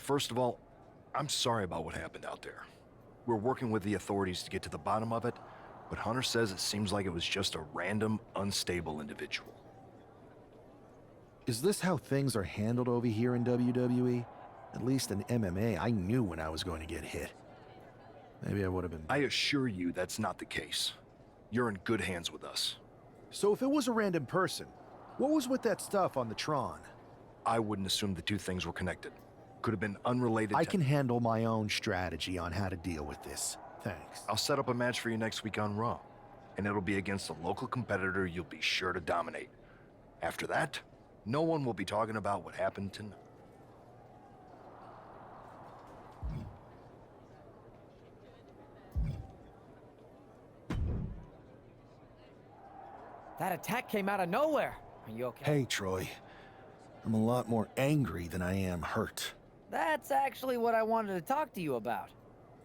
First of all, I'm sorry about what happened out there. We're working with the authorities to get to the bottom of it, but Hunter says it seems like it was just a random, unstable individual. Is this how things are handled over here in WWE? At least in MMA, I knew when I was going to get hit. Maybe I would have been... I assure you that's not the case. You're in good hands with us. So if it was a random person, what was with that stuff on the Tron? I wouldn't assume the two things were connected. Could have been unrelated I can handle my own strategy on how to deal with this. Thanks. I'll set up a match for you next week on Raw, and it'll be against a local competitor you'll be sure to dominate. After that, no one will be talking about what happened tonight. That attack came out of nowhere. Are you okay? Hey, Troy. I'm a lot more angry than I am hurt. That's actually what I wanted to talk to you about.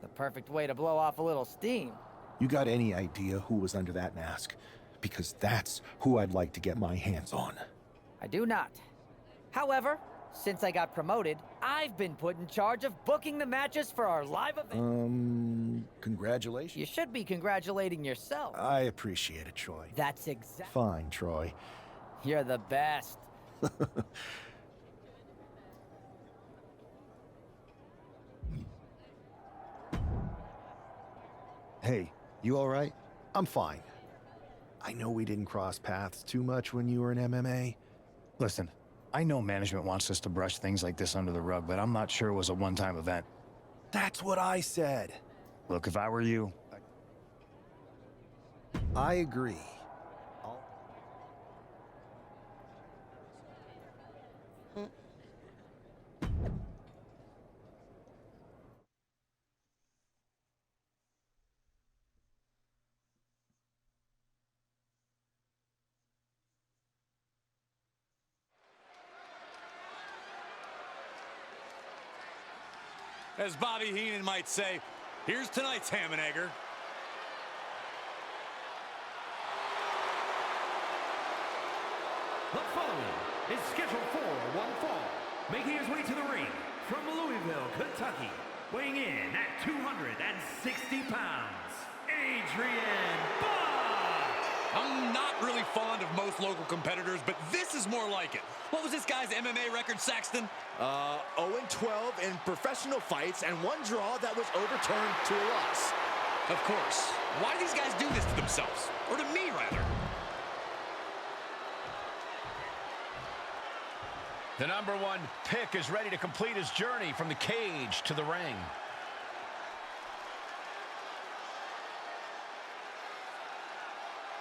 The perfect way to blow off a little steam. You got any idea who was under that mask? Because that's who I'd like to get my hands on. I do not. However, since I got promoted, I've been put in charge of booking the matches for our live event. Congratulations. You should be congratulating yourself. I appreciate it, Troy. That's exactly... Fine, Troy. You're the best. Hey, you all right? I'm fine. I know we didn't cross paths too much when you were in MMA. Listen, I know management wants us to brush things like this under the rug, but I'm not sure it was a one-time event. That's what I said. Look, if I were you... I agree. As Bobby Heenan might say, here's tonight's ham and egger. The following is scheduled for one fall, making his way to the ring from Louisville, Kentucky, weighing in at 260 pounds, Adrian Bach! I'm not really fond of most local competitors, but this is more like it. What was this guy's MMA record, Saxton? 0-12 in professional fights and one draw that was overturned to a loss. Of course. Why do these guys do this to themselves? Or to me, rather? The #1 pick is ready to complete his journey from the cage to the ring.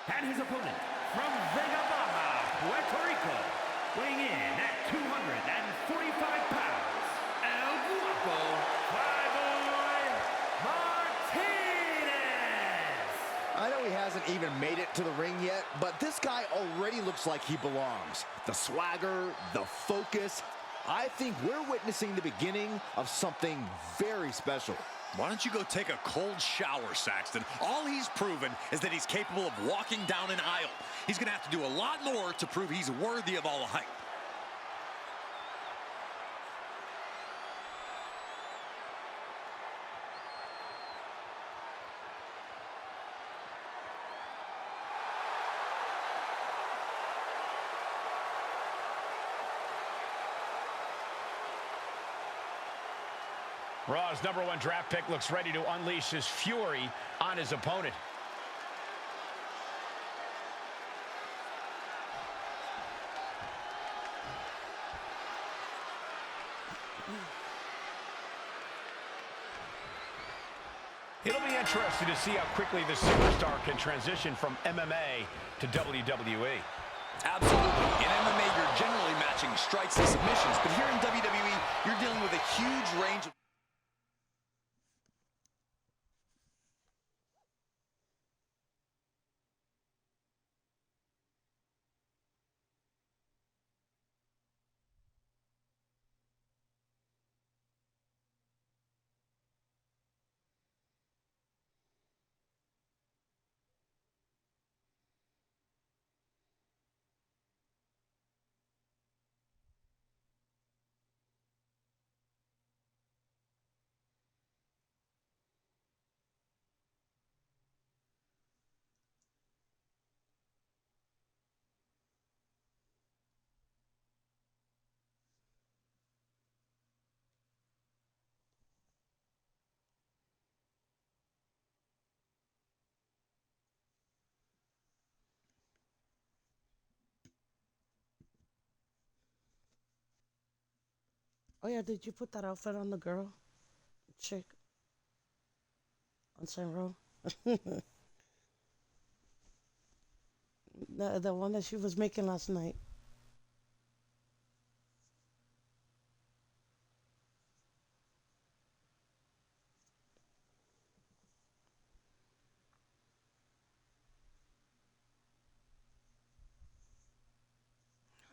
And his opponent from Vega Baja, Puerto Rico, weighing in at 245 pounds, El Guapo Martinez! I know he hasn't even made it to the ring yet, but this guy already looks like he belongs. The swagger, the focus. I think we're witnessing the beginning of something very special. Why don't you go take a cold shower, Saxton? All he's proven is that he's capable of walking down an aisle. He's going to have to do a lot more to prove he's worthy of all the hype. Raw's #1 draft pick looks ready to unleash his fury on his opponent. It'll be interesting to see how quickly the superstar can transition from MMA to WWE. Absolutely. In MMA, you're generally matching strikes and submissions, but here in WWE, you're dealing with a huge range of... Oh yeah, did you put that outfit on the girl? Chick. On Saint Row? The one that she was making last night.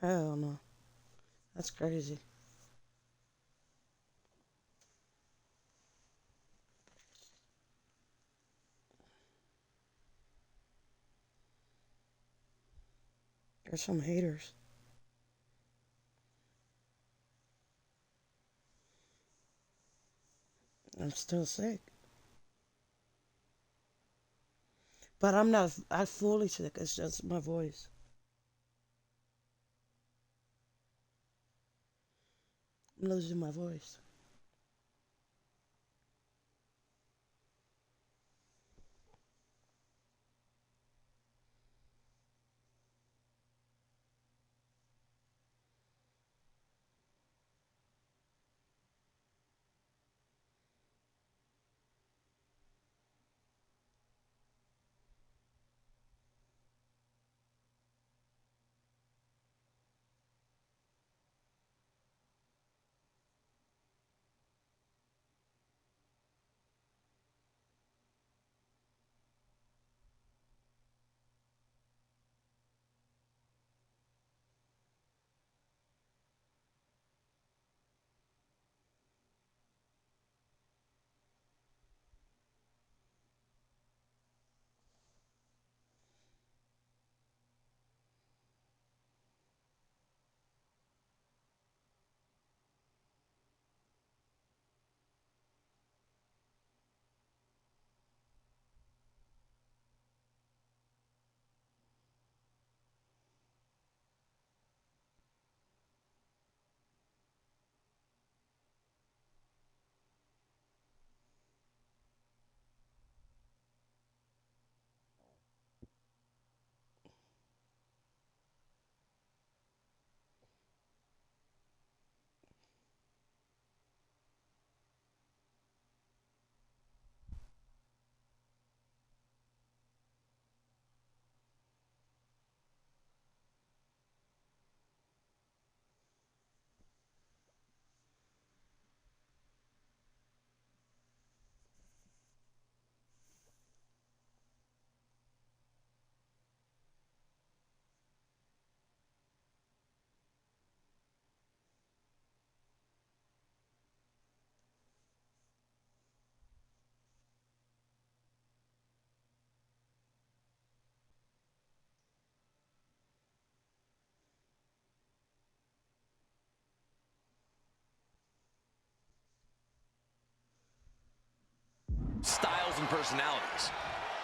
Hell no. That's crazy. There's some haters. I'm still sick. But I'm fully sick. It's just my voice. I'm losing my voice. Styles and personalities.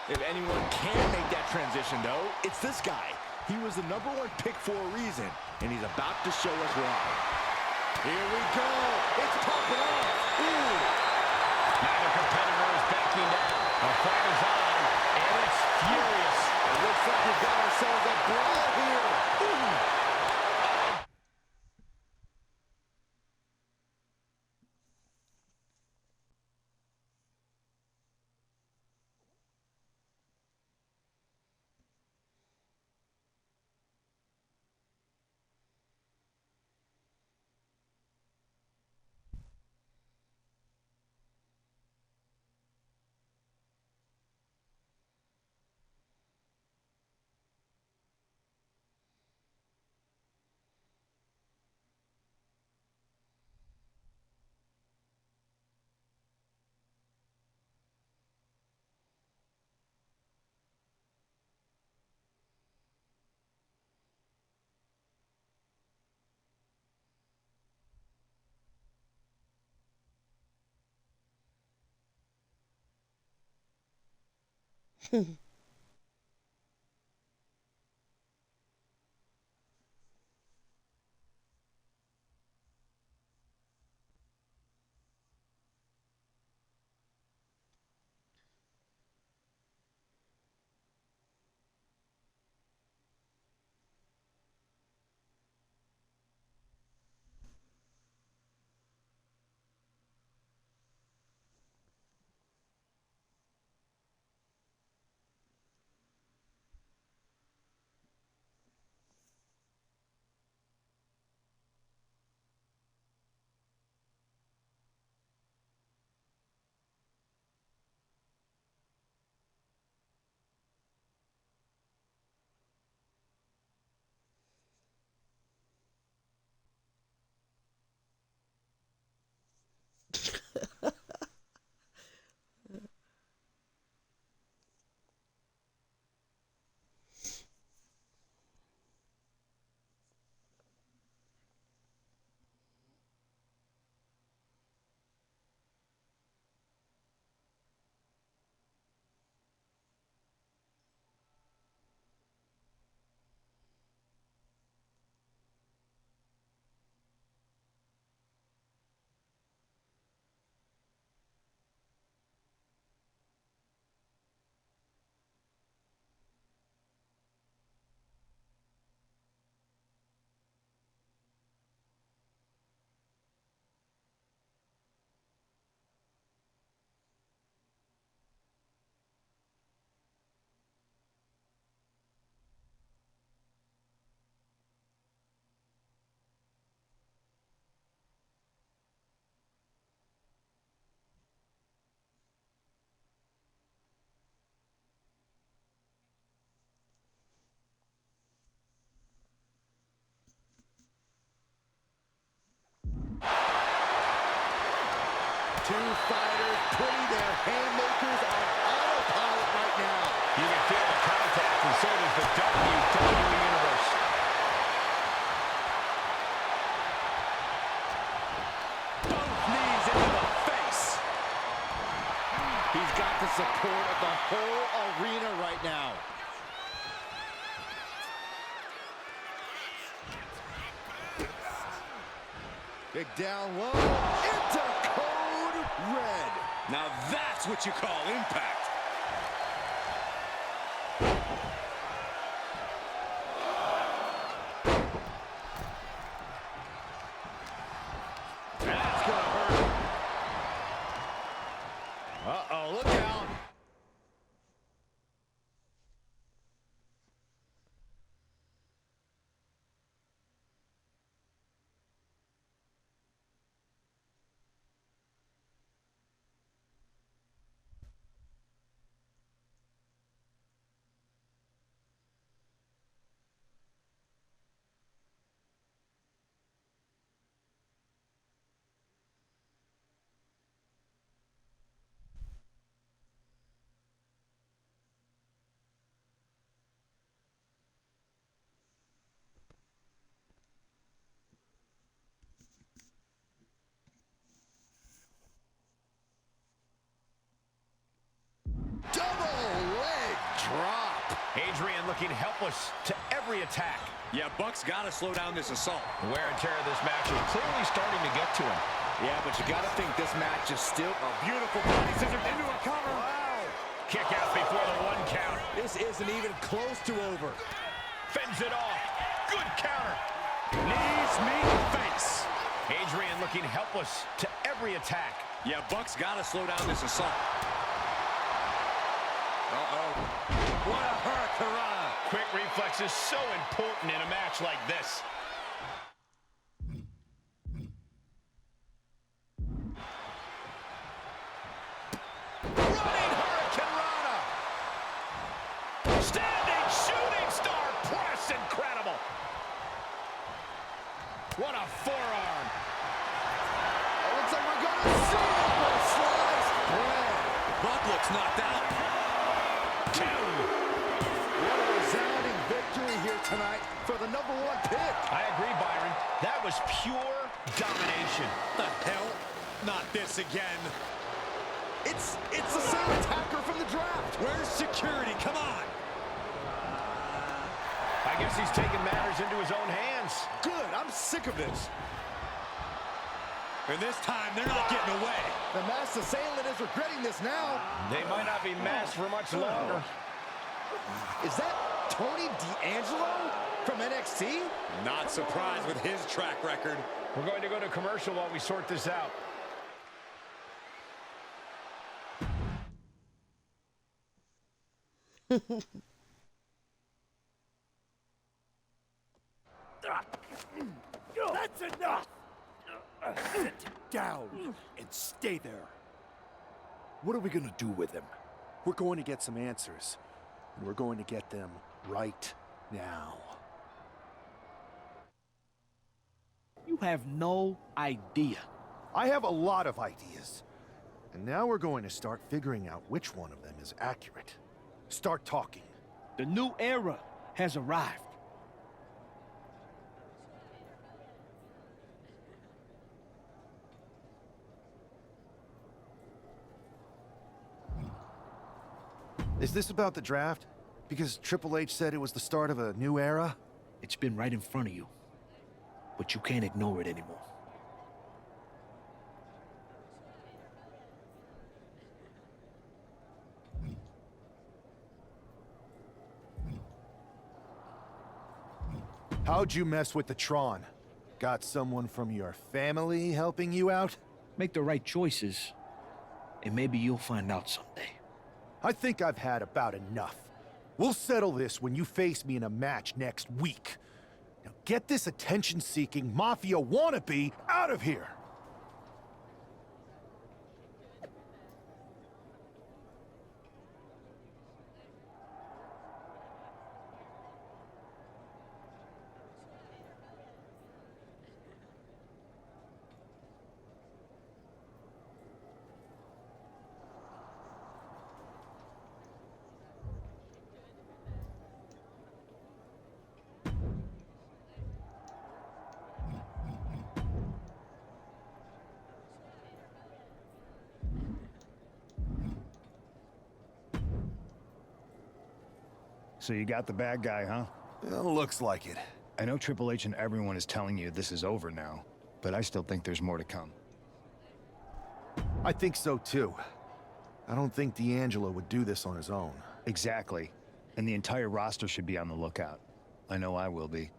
If anyone can make that transition, though, it's this guy. He was the #1 pick for a reason, and he's about to show us why. Here we go. It's popping off. Ooh. Neither competitor is backing down. The fight is on, and it's furious. It looks like we've got ourselves a brawl here. Ooh. Two fighters putting their haymakers on autopilot right now. You can feel the contact, and so does the WWE Universe. Both knees into the face. He's got the support of the whole arena right now. Big down low into code red. Now that's what you call impact. That's gonna hurt. Uh-oh, look out. Double leg drop. Adrian looking helpless to every attack. Yeah, Buck's got to slow down this assault. The wear and tear of this match is clearly starting to get to him. Yeah, but you got to think this match is still a beautiful body scissors into a cover. Wow. Kick out before the 1 count. This isn't even close to over. Fends it off. Good counter. Knees meet face. Adrian looking helpless to every attack. Yeah, Buck's got to slow down this assault. Uh-oh. What a hurricane. Quick reflex is so important in a match like this. Running hurricane. Standing shooting star press, incredible. What a forearm. It looks like we're going to see it for a sliced bread. Buck looks knocked out. 2. What a resounding victory here tonight for the #1 pick. I agree, Byron. That was pure domination. The hell? Not this again. It's the same attacker from the draft. Where's security? Come on. I guess he's taking matters into his own hands. Good, I'm sick of this. And this time, they're not getting away. The masked assailant is regretting this now. They might not be masked for much longer. Is that Tony D'Angelo from NXT? Not surprised with his track record. We're going to go to commercial while we sort this out. That's enough! Sit down and stay there. What are we gonna do with him? We're going to get some answers. And we're going to get them right now. You have no idea. I have a lot of ideas. And now we're going to start figuring out which one of them is accurate. Start talking. The new era has arrived. Is this about the draft? Because Triple H said it was the start of a new era? It's been right in front of you, but you can't ignore it anymore. How'd you mess with the Tron? Got someone from your family helping you out? Make the right choices, and maybe you'll find out someday. I think I've had about enough. We'll settle this when you face me in a match next week. Now get this attention-seeking Mafia wannabe out of here! So you got the bad guy, huh? Looks like it. I know Triple H and everyone is telling you this is over now, but I still think there's more to come. I think so too. I don't think D'Angelo would do this on his own. Exactly. And the entire roster should be on the lookout. I know I will be.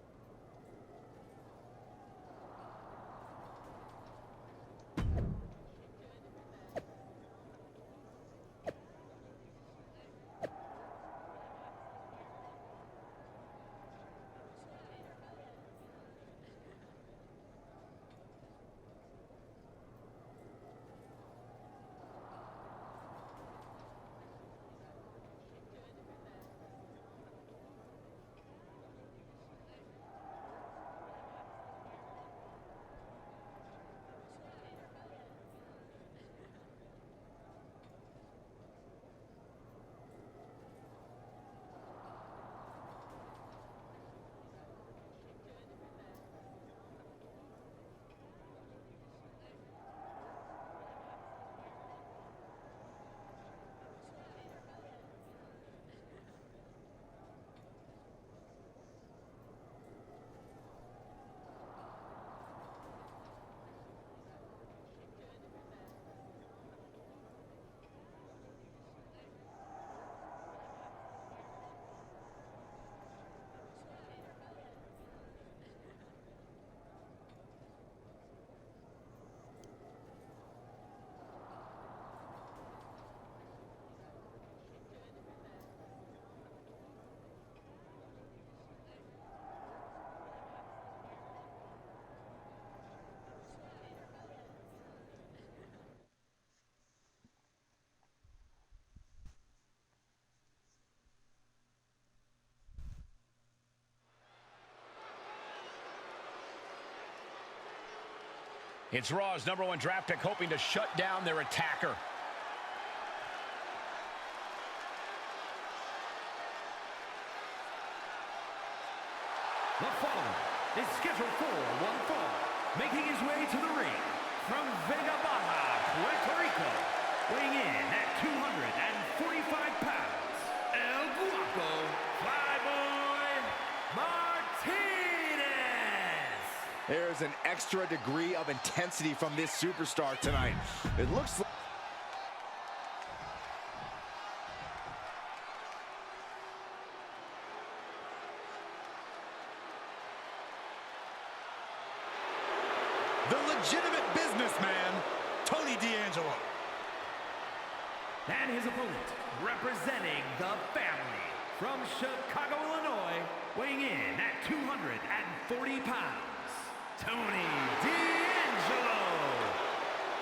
It's Raw's #1 draft pick hoping to shut down their attacker. The following is scheduled for one fall. Making his way to the ring from Vega Baja, Puerto Rico. Weighing in at 245 pounds, El Guapo Flyboy Martinez. There's an extra degree of intensity from this superstar tonight. It looks like The legitimate businessman, Tony D'Angelo. And his opponent, representing the family, from Chicago, Illinois, weighing in at 240 pounds, Tony D'Angelo.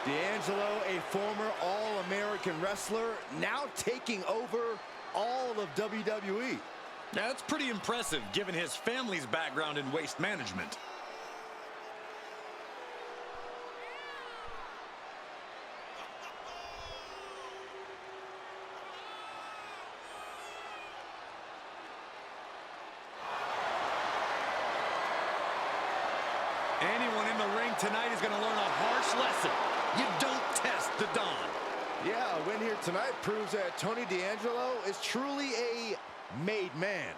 D'Angelo, a former All-American wrestler, now taking over all of WWE. That's pretty impressive, given his family's background in waste management. Anyone in the ring tonight is going to learn a harsh lesson. You don't test the Don. Yeah, a win here tonight proves that Tony D'Angelo is truly a made man.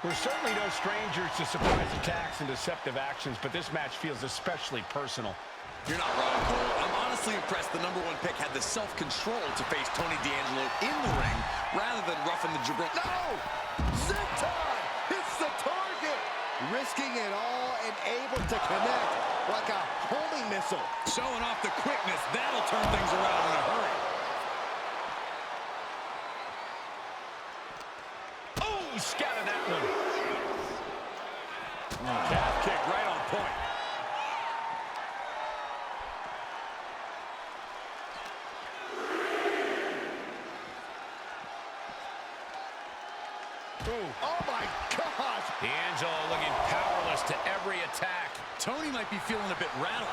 We're certainly no strangers to surprise attacks and deceptive actions, but this match feels especially personal. You're not wrong, Cole. I'm honestly impressed the #1 pick had the self-control to face Tony D'Angelo in the ring rather than roughing the Gibraltar. No! Zenton hits the target! Risking it all and able to connect like a homing missile. Showing off the quickness, that'll turn things around in a hurry. Oh, scattered that one. Calf kick right on point. Oh my gosh! D'Angelo looking powerless to every attack. Tony might be feeling a bit rattled.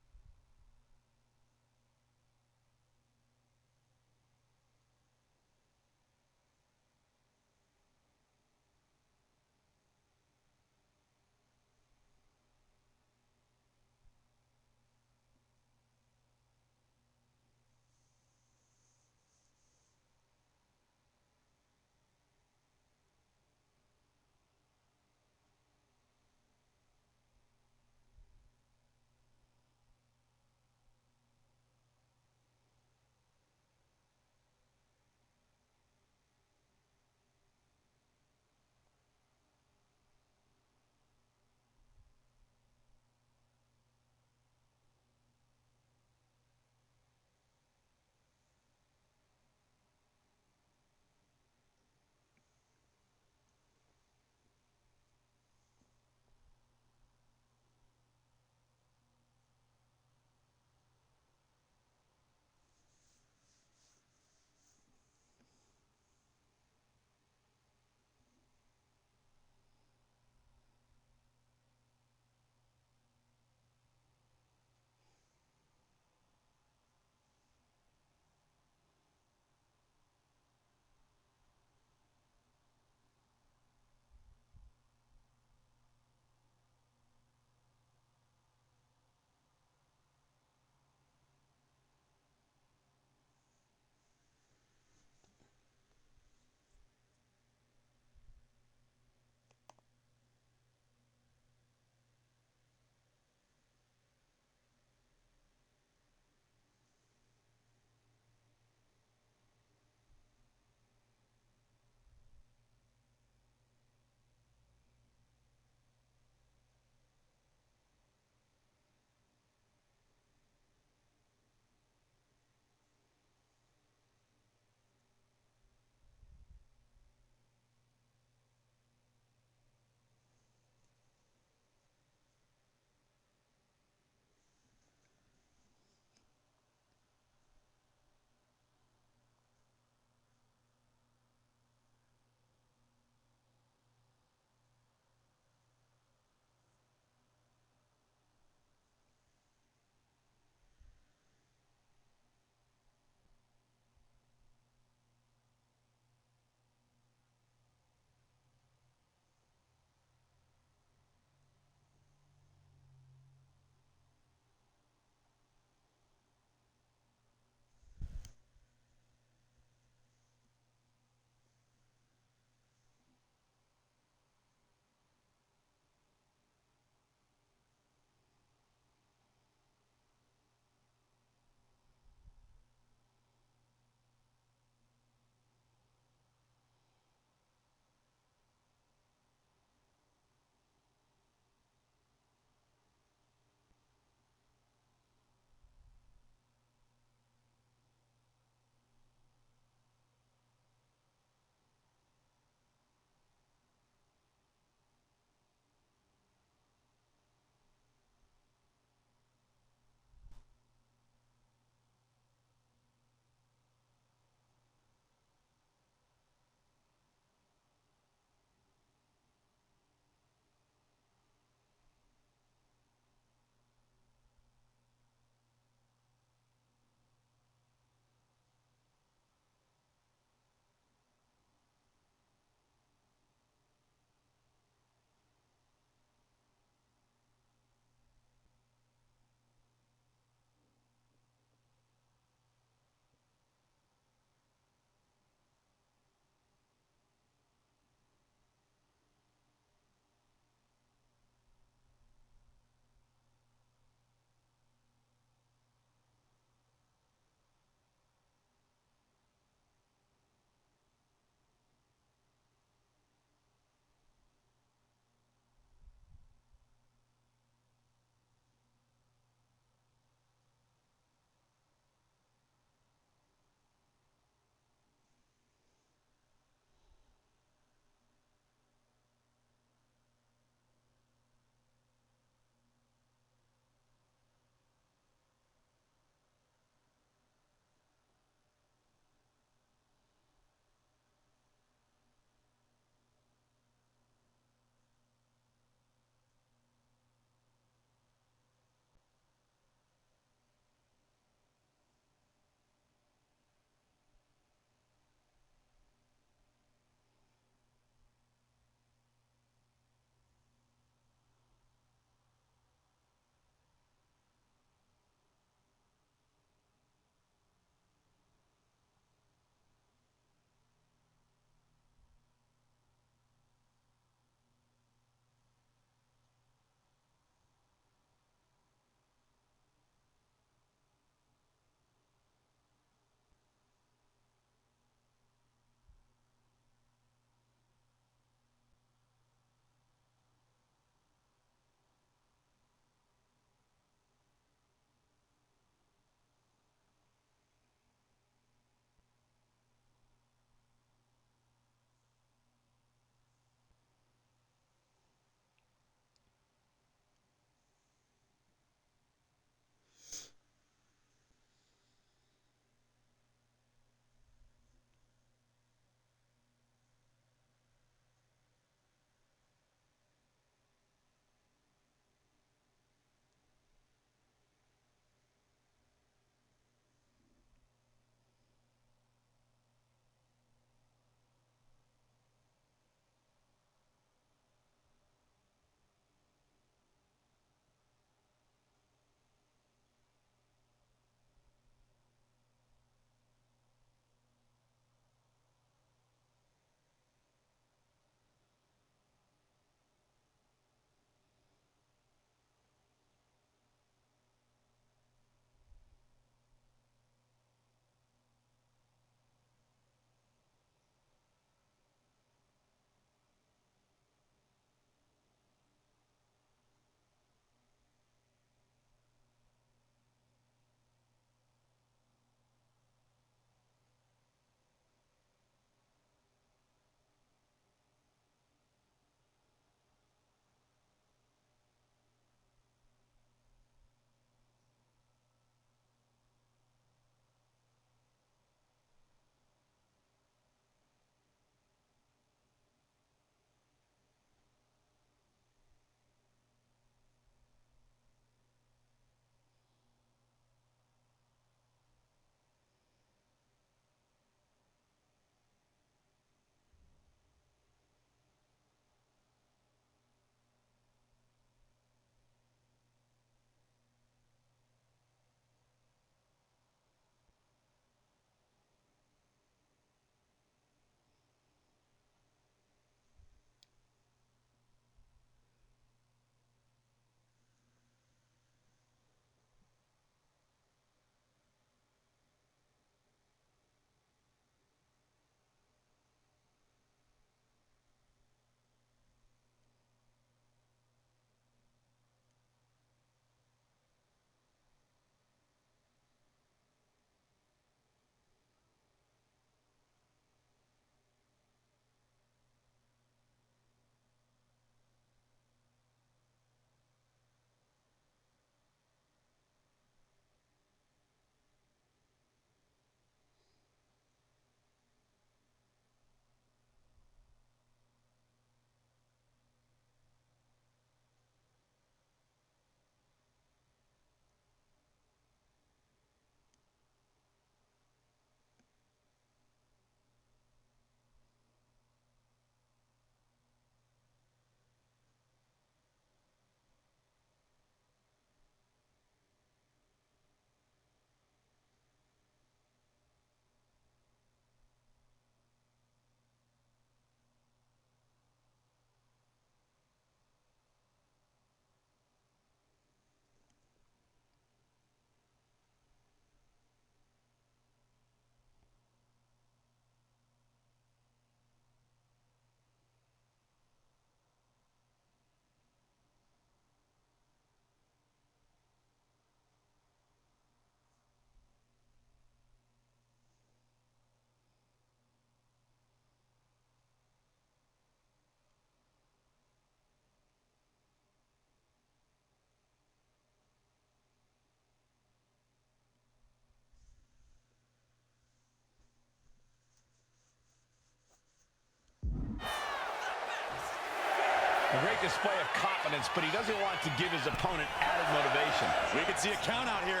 A great display of confidence, but he doesn't want to give his opponent added motivation. We can see a count out here.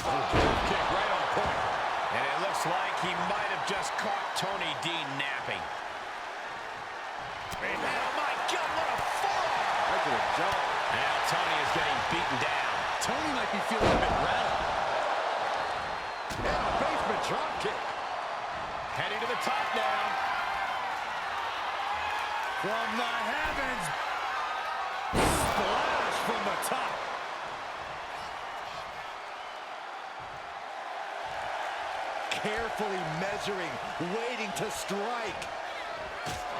Kick right on point. And it looks like he might have just caught Tony D napping. And oh my God, what a forearm! Look at the jump. Now Tony is getting beaten down. Tony might be feeling a bit rattled. And a basement drop kick. Heading to the top now. From the heavens. Splash from the top. Carefully measuring, waiting to strike.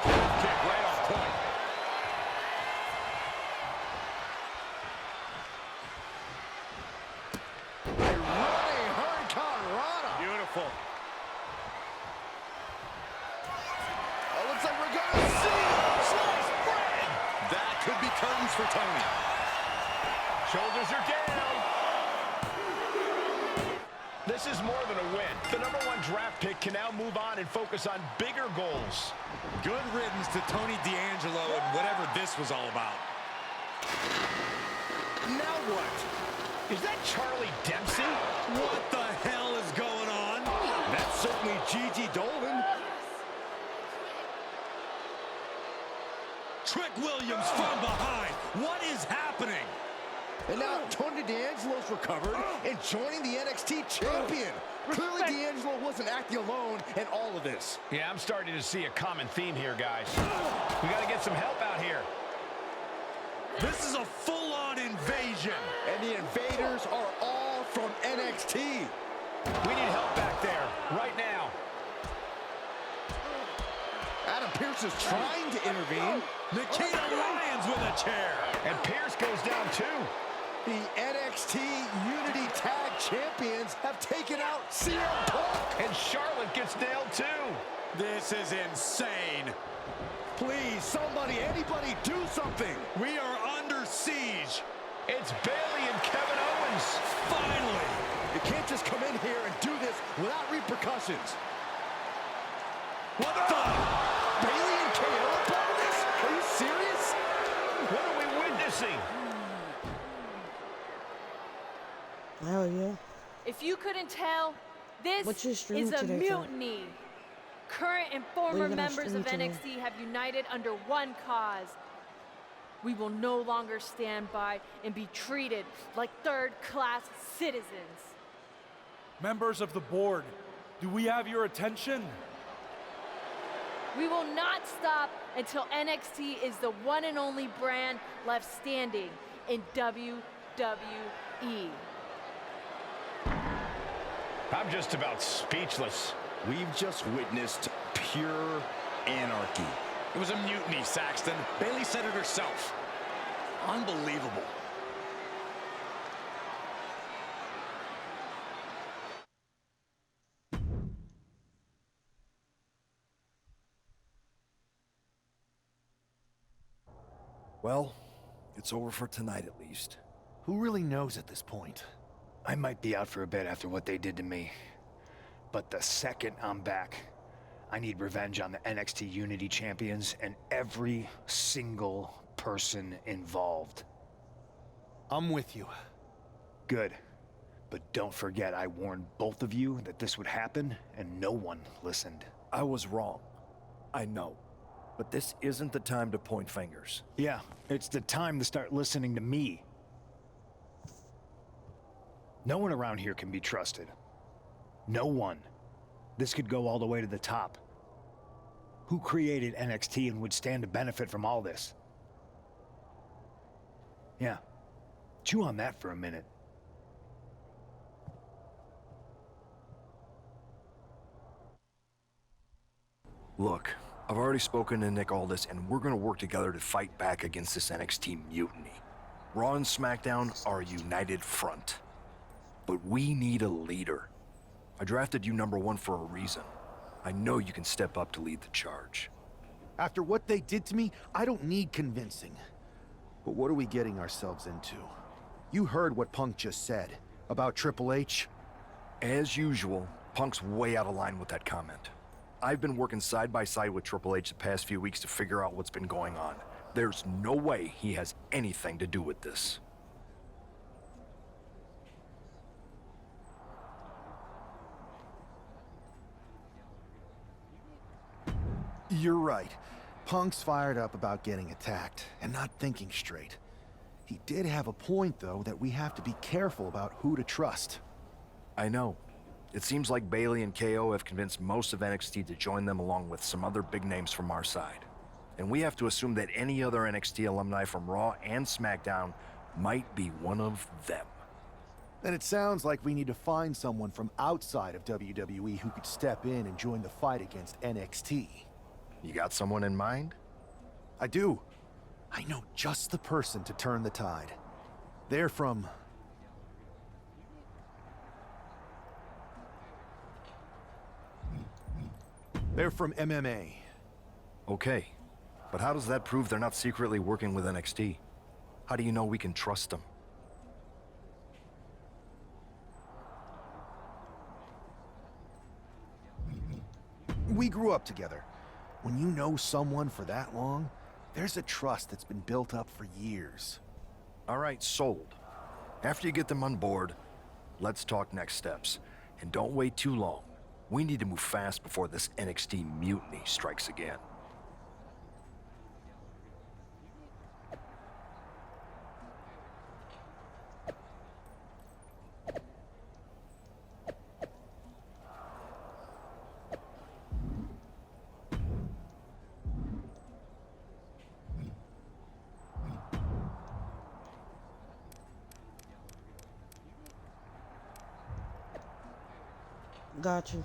Kick right on point. A running hurricanrana. Beautiful. Oh, looks like we're gonna see Sliced bread. That could be curtains for Tony. Shoulders are down. This is more than a win. The #1 draft pick can now move on and focus on bigger goals. Good riddance to Tony D'Angelo and whatever this was all about. Now what? Is that Charlie Dempsey? What the hell is going on? That's certainly Gigi Dolan. Trick Williams from behind. What is happening? And now Tony D'Angelo's recovered and joining the NXT champion. Clearly D'Angelo wasn't acting alone in all of this. Yeah, I'm starting to see a common theme here, guys. We got to get some help out here. This is a full-on invasion. And the invaders are all from NXT. We need help back there, right now. Adam Pearce is trying to intervene. Nikita Lyons with a chair. And Pierce goes down too. The NXT Unity Tag Champions have taken out CM Punk. And Charlotte gets nailed too. This is insane. Please, somebody, anybody, do something. We are under siege. It's Bayley and Kevin Owens. Finally. You can't just come in here and do this without repercussions. What the? Bayley and KO are part of this? Are you serious? What are we witnessing? Hell yeah. If you couldn't tell, this What's your stream is a today, Kat? mutiny. Current and What are former you gonna members of stream today? NXT have united under one cause. We will no longer stand by and be treated like third-class citizens. Members of the board, do we have your attention? We will not stop until NXT is the one and only brand left standing in WWE. I'm just about speechless. We've just witnessed pure anarchy. It was a mutiny, Saxton. Bayley said it herself. Unbelievable. Well, it's over for tonight at least. Who really knows at this point? I might be out for a bit after what they did to me. But the second I'm back, I need revenge on the NXT Unity Champions and every single person involved. I'm with you. Good. But don't forget I warned both of you that this would happen, and no one listened. I was wrong. I know. But this isn't the time to point fingers. Yeah, it's the time to start listening to me. No one around here can be trusted. No one. This could go all the way to the top. Who created NXT and would stand to benefit from all this? Yeah. Chew on that for a minute. Look, I've already spoken to Nick Aldis, and we're gonna work together to fight back against this NXT mutiny. Raw and SmackDown are a united front. But we need a leader. I drafted you #1 for a reason. I know you can step up to lead the charge. After what they did to me, I don't need convincing. But what are we getting ourselves into? You heard what Punk just said about Triple H. As usual, Punk's way out of line with that comment. I've been working side by side with Triple H the past few weeks to figure out what's been going on. There's no way he has anything to do with this. You're right. Punk's fired up about getting attacked and not thinking straight. He did have a point, though, that we have to be careful about who to trust. I know. It seems like Bailey and KO have convinced most of NXT to join them along with some other big names from our side. And we have to assume that any other NXT alumni from Raw and SmackDown might be one of them. Then it sounds like we need to find someone from outside of WWE who could step in and join the fight against NXT. You got someone in mind? I do. I know just the person to turn the tide. They're from... They're from MMA. Okay, but how does that prove they're not secretly working with NXT? How do you know we can trust them? We grew up together. When you know someone for that long, there's a trust that's been built up for years. All right, sold. After you get them on board, let's talk next steps. And don't wait too long. We need to move fast before this NXT mutiny strikes again. Got you.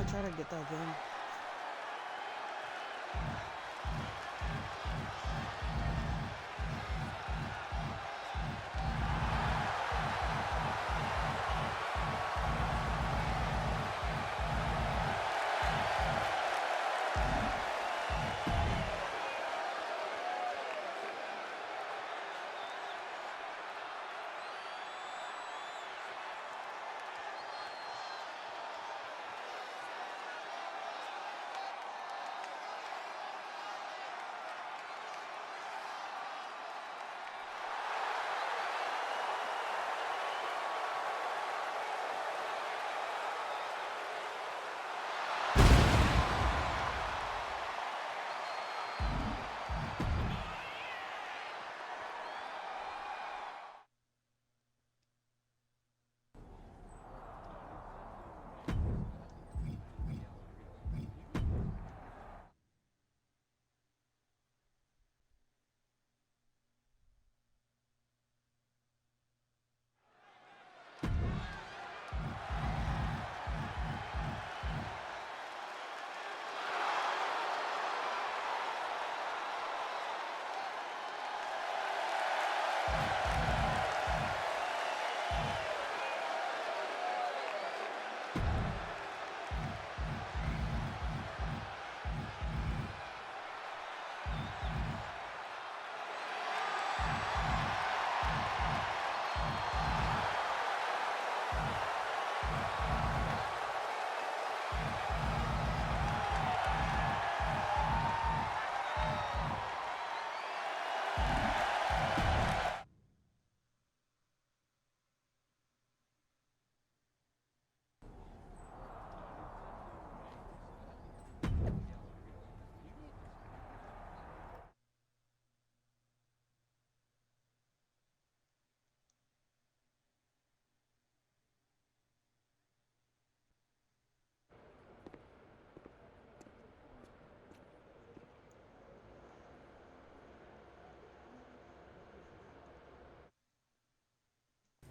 Try to get that game.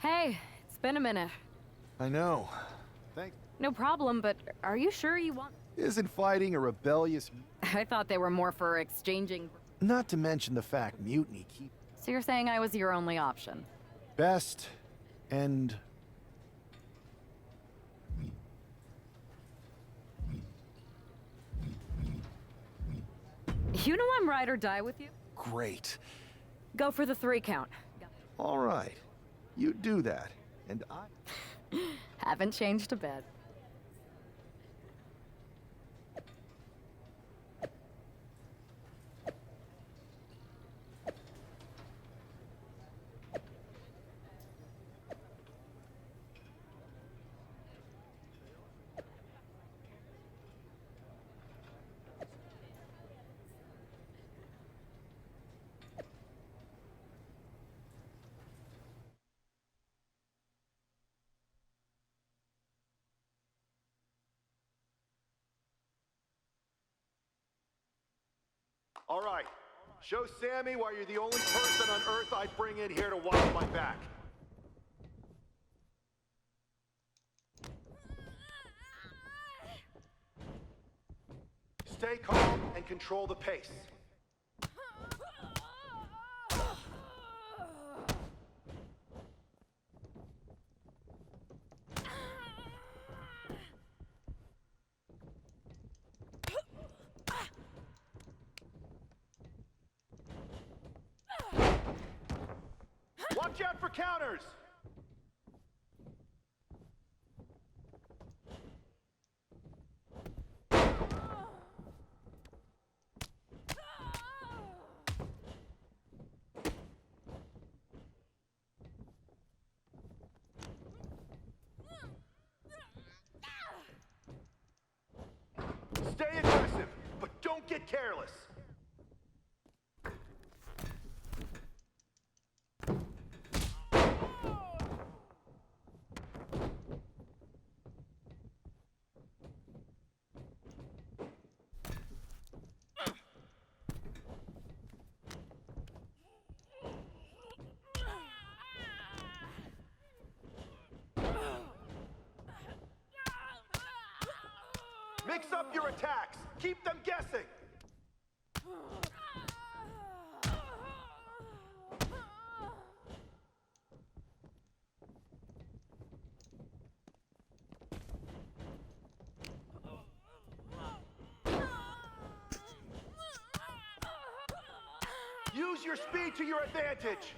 Hey, it's been a minute. I know. Thanks. No problem, but are you sure you want... Isn't fighting a rebellious... I thought they were more for exchanging... Not to mention the fact mutiny keep... So you're saying I was your only option? Best and... You know I'm ride or die with you? Great. Go for the 3 count. All right. You do that. And I... Haven't changed a bit. All right. Show Sammy why you're the only person on Earth I'd bring in here to wipe my back. Stay calm and control the pace. Watch out for counters! Stay aggressive, but don't get careless. Mix up your attacks. Keep them guessing. Use your speed to your advantage.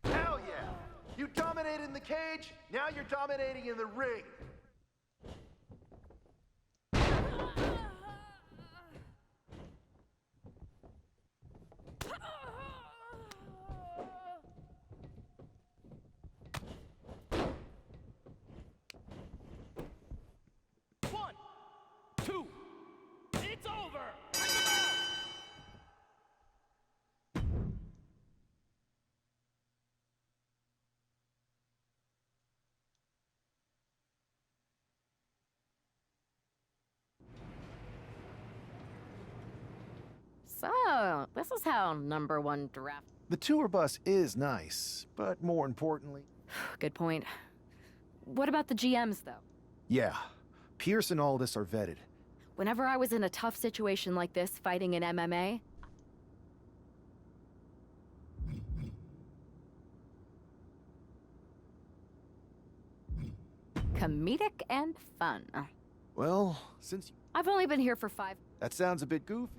Hell yeah! You dominated in the cage, now you're dominating in the ring. One, two, it's over. So, this is how #1 draft. The tour bus is nice, but more importantly... Good point. What about the GMs, though? Yeah, Pierce and Aldis are vetted. Whenever I was in a tough situation like this, fighting in MMA, comedic and fun. Well, since... I've only been here for 5. That sounds a bit goofy.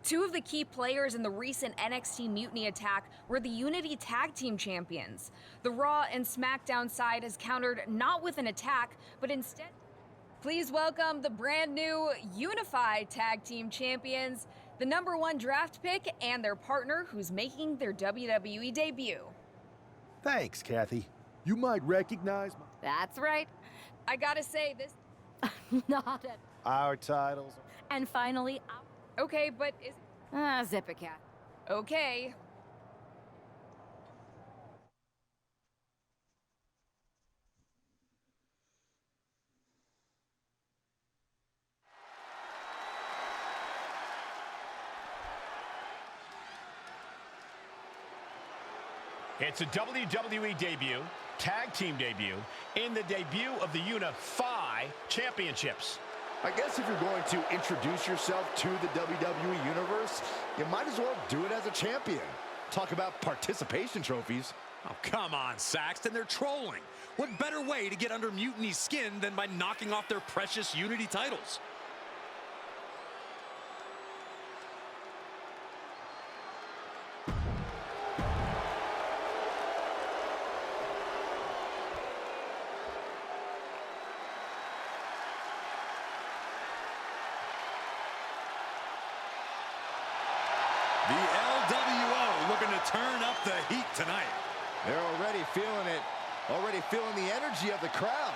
Two of the key players in the recent NXT Mutiny attack were the Unity Tag Team Champions. The Raw and SmackDown side has countered not with an attack, but instead... Please welcome the brand new Unified Tag Team Champions, the #1 draft pick and their partner who's making their WWE debut. Thanks, Kathy. You might recognize That's right. I gotta say, this... Not it. our titles. And finally, Okay, but is... zip it, cat. Okay. It's a WWE debut, tag team debut, in the debut of the Unify Championships. I guess if you're going to introduce yourself to the WWE Universe, you might as well do it as a champion. Talk about participation trophies. Oh, come on, Saxton. They're trolling. What better way to get under Mutiny's skin than by knocking off their precious Unity titles? The LWO looking to turn up the heat tonight. They're already feeling it, already feeling the energy of the crowd.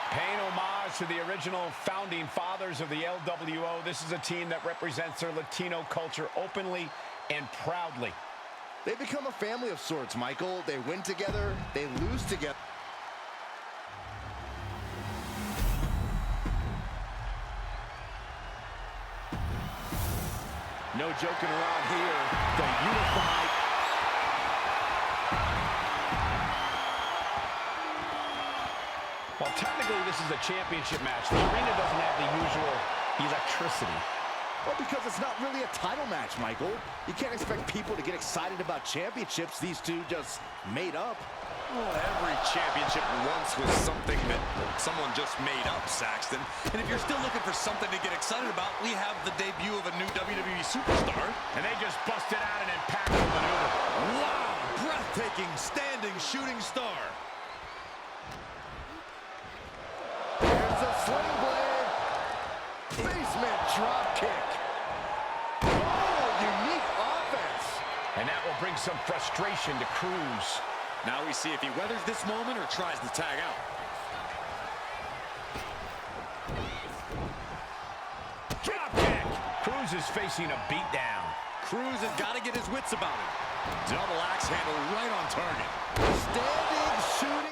Paying homage to the original founding fathers of the LWO, this is a team that represents their Latino culture openly and proudly. They become a family of sorts, Michael. They win together, they lose together. No joking around here. The Unified. Well, technically, this is a championship match. The arena doesn't have the usual electricity. Well, because it's not really a title match, Michael. You can't expect people to get excited about championships these two just made up. Well, every championship once was something that someone just made up, Saxton. And if you're still looking for something to get excited about, we have the debut of a new WWE superstar. And they just busted out an impactful maneuver. Wow, breathtaking standing shooting star. There's a sling blade. Basement drop kick. Oh, unique offense. And that will bring some frustration to Cruz. Now we see if he weathers this moment or tries to tag out. Drop kick. Cruz is facing a beatdown. Cruz has got to get his wits about him. Double axe handle right on target. Standing, shooting.